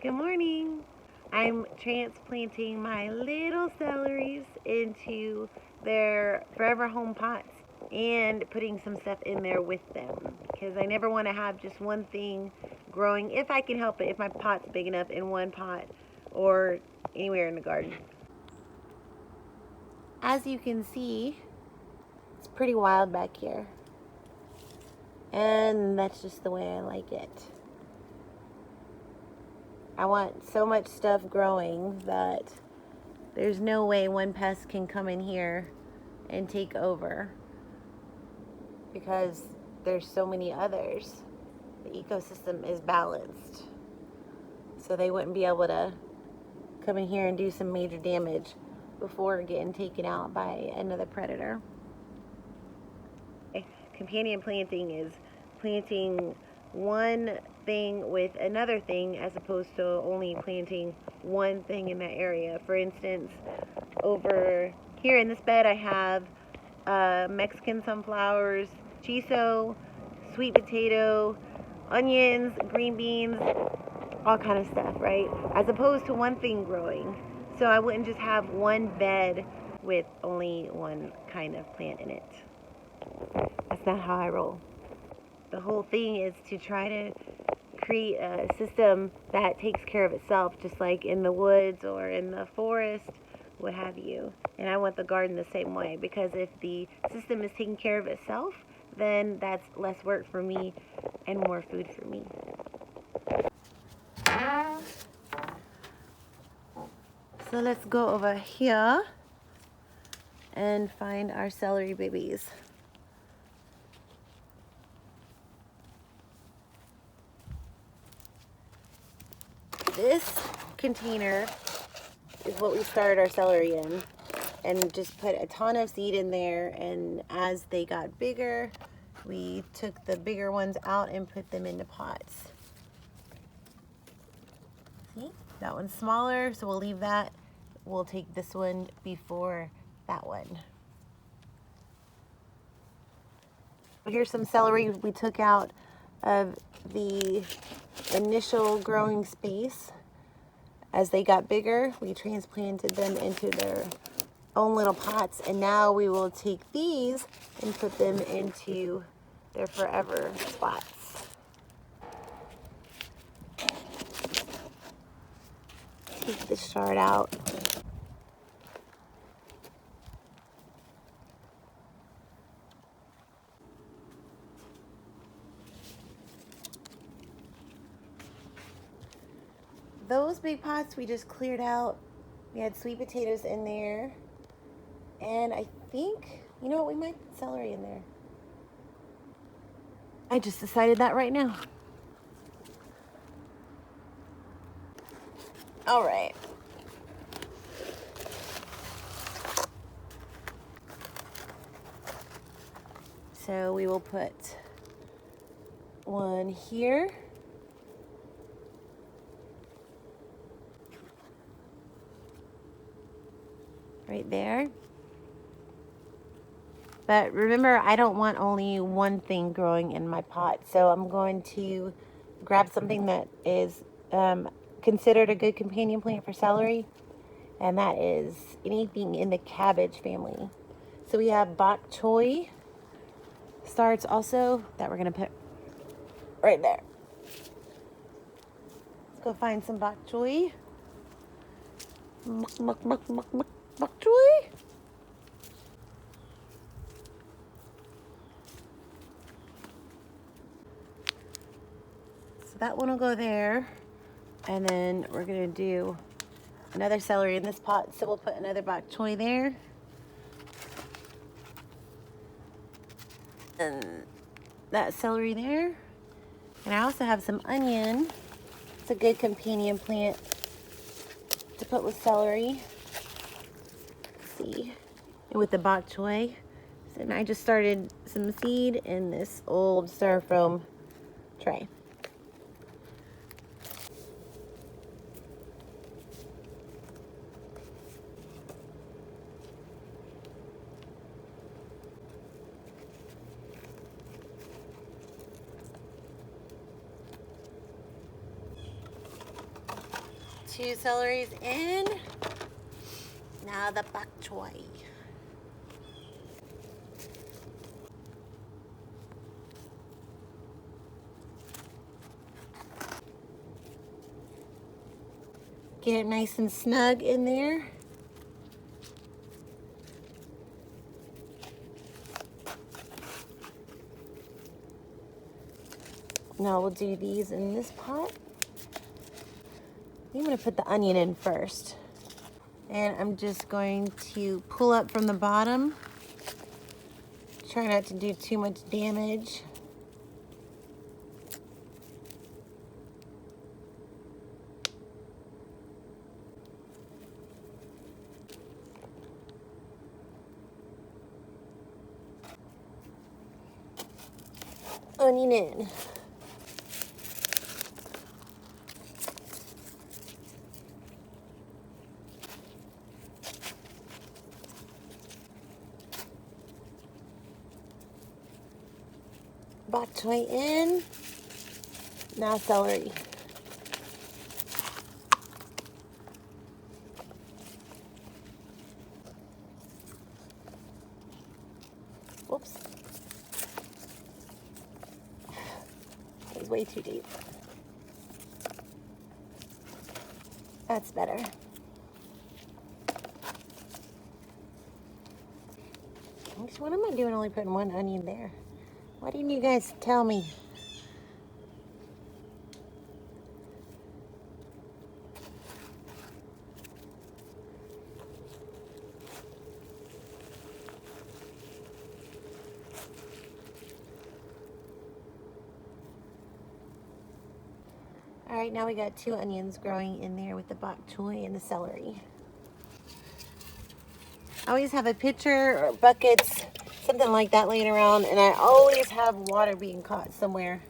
Good morning. I'm transplanting my little celeries into their forever home pots and putting some stuff in there with them because I never want to have just one thing growing if I can help it, if my pot's big enough in one pot or anywhere in the garden. As you can see, it's pretty wild back here, and that's just the way I like it. I want so much stuff growing that there's no way one pest can come in here and take over because there's so many others. The ecosystem is balanced. So they wouldn't be able to come in here and do some major damage before getting taken out by another predator. Companion planting is planting one thing with another thing as opposed to only planting one thing in that area. For instance, over here in this bed I have Mexican sunflowers, chiso, sweet potato, onions, green beans, all kind of stuff, right? As opposed to one thing growing. So I wouldn't just have one bed with only one kind of plant in it. That's not how I roll. The whole thing is to try to create a system that takes care of itself, just like in the woods or in the forest, what have you. And I want the garden the same way, because if the system is taking care of itself, then that's less work for me and more food for me. So let's go over here and find our celery babies. This container is what we started our celery in, and just put a ton of seed in there, and as they got bigger we took the bigger ones out and put them into pots. See, that one's smaller, so we'll leave that. We'll take this one before that one. Here's some celery we took out of the initial growing space. As they got bigger, we transplanted them into their own little pots, and now we will take these and put them into their forever spots. Take the shard out. Those big pots we just cleared out. We had sweet potatoes in there, and I think, you know what, we might put celery in there. I just decided that right now. All right. So we will put one here. Right there. But remember, I don't want only one thing growing in my pot, so I'm going to grab something that is considered a good companion plant for celery, and that is anything in the cabbage family. So we have bok choy starts also that we're going to put right there. Let's go find some bok choy. Bok choy. So that one will go there, and then we're gonna do another celery in this pot, so we'll put another bok choy there, and that celery there. And I also have some onion. It's a good companion plant to put with celery. See, and with the bok choy. And I just started some seed in this old styrofoam tray. 2 celeries in. Now the bok choy. Get it nice and snug in there. Now we'll do these in this pot. I'm going to put the onion in first. And I'm just going to pull up from the bottom. Try not to do too much damage. Onion in. Bok choy in. Now celery. Whoops. It was way too deep. That's better. What am I doing only putting 1 onion there? Why didn't you guys tell me? All right, now we got 2 onions growing in there with the bok choy and the celery. I always have a pitcher or buckets, something like that laying around, and I always have water being caught somewhere.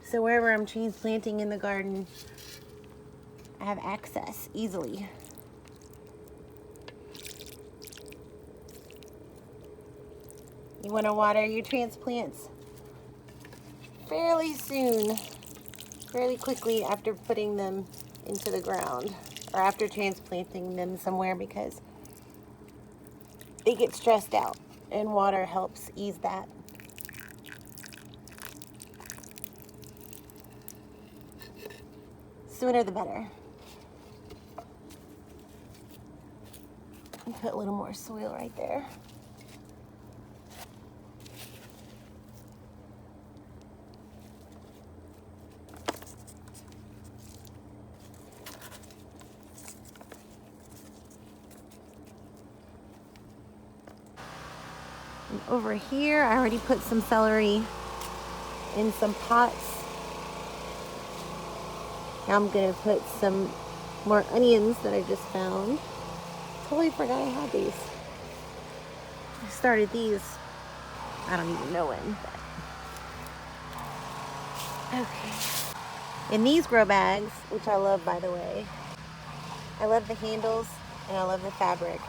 So wherever I'm transplanting in the garden, I have access easily. You want to water your transplants fairly soon, fairly quickly after putting them into the ground or after transplanting them somewhere, because they get stressed out and water helps ease that. Sooner the better. Put a little more soil right there. And over here, I already put some celery in some pots. Now I'm gonna put some more onions that I just found. Totally forgot I had these. I started these, I don't even know when. But. Okay. In these grow bags, which I love, by the way, I love the handles and I love the fabric.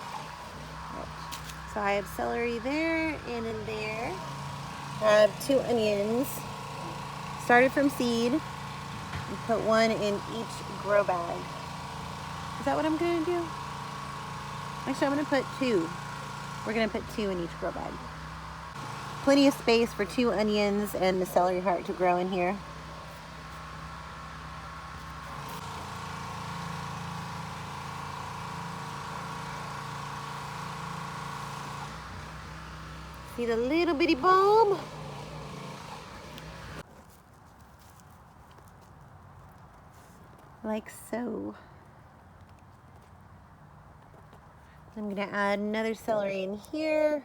So I have celery there and in there. I have 2 onions. Started from seed. And put 1 in each grow bag. Is that what I'm gonna do? Actually, I'm gonna put 2. We're gonna put 2 in each grow bag. Plenty of space for 2 onions and the celery heart to grow in here. See the little bitty bulb? Like so. I'm gonna add another celery in here,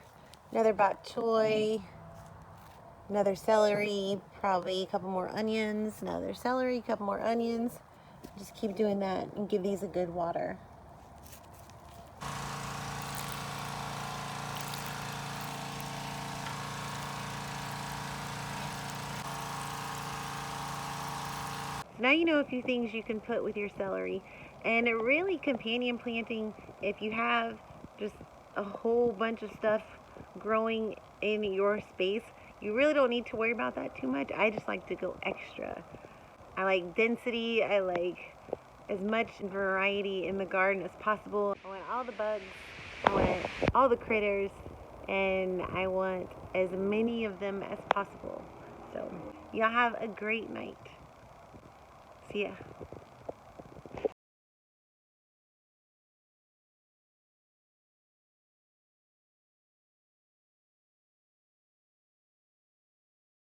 another bok choy, another celery, probably a couple more onions, another celery, a couple more onions. Just keep doing that and give these a good water. Now you know a few things you can put with your celery. And really, companion planting, if you have just a whole bunch of stuff growing in your space, you really don't need to worry about that too much. I just like to go extra. I like density. I like as much variety in the garden as possible. I want all the bugs. I want all the critters. And I want as many of them as possible. So, y'all have a great night. See ya.